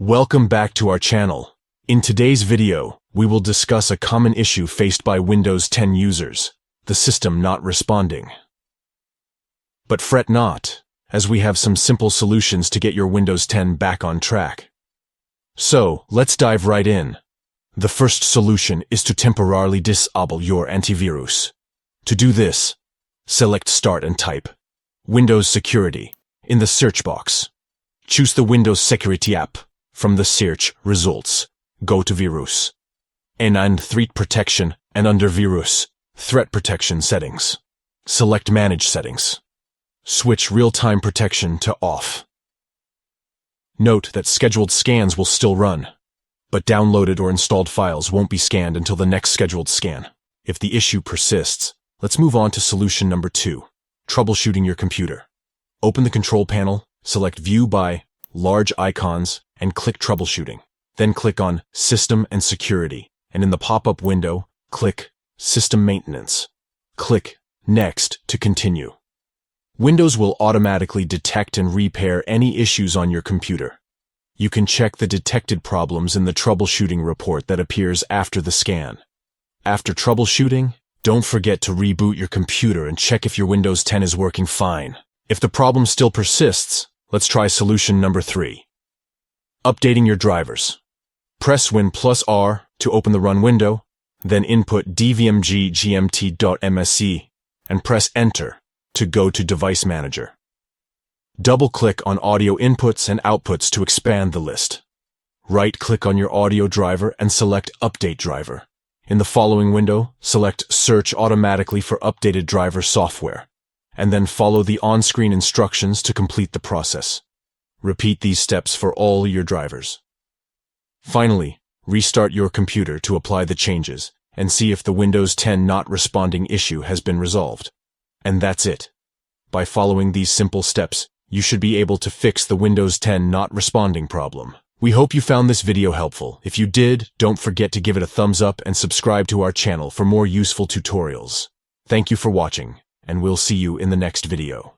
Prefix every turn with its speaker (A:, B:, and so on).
A: Welcome back to our channel. In today's video, we will discuss a common issue faced by Windows 10 users, the system not responding. But fret not, as we have some simple solutions to get your Windows 10 back on track. So, let's dive right in. The first solution is to temporarily disable your antivirus. To do this, select Start and type Windows Security in the search box. Choose the Windows Security app. From the search results, go to Virus. And Threat Protection, and under Virus, Threat Protection Settings. Select Manage Settings. Switch Real-Time Protection to Off. Note that scheduled scans will still run, but downloaded or installed files won't be scanned until the next scheduled scan. If the issue persists, let's move on to solution number 2, troubleshooting your computer. Open the control panel, select View by Large Icons, and click Troubleshooting. Then click on System and Security, and in the pop-up window, click System Maintenance. Click Next to continue. Windows will automatically detect and repair any issues on your computer. You can check the detected problems in the troubleshooting report that appears after the scan. After troubleshooting, don't forget to reboot your computer and check if your Windows 10 is working fine. If the problem still persists, let's try solution number 3. Updating your drivers. Press Win+R to open the Run window, then input devmgmt.msc and press Enter to go to Device Manager. Double-click on Audio Inputs and Outputs to expand the list. Right-click on your audio driver and select Update Driver. In the following window, select Search automatically for updated driver software, and then follow the on-screen instructions to complete the process. Repeat these steps for all your drivers. Finally, restart your computer to apply the changes and see if the Windows 10 not responding issue has been resolved. And that's it. By following these simple steps, you should be able to fix the Windows 10 not responding problem. We hope you found this video helpful. If you did, don't forget to give it a thumbs up and subscribe to our channel for more useful tutorials. Thank you for watching, and we'll see you in the next video.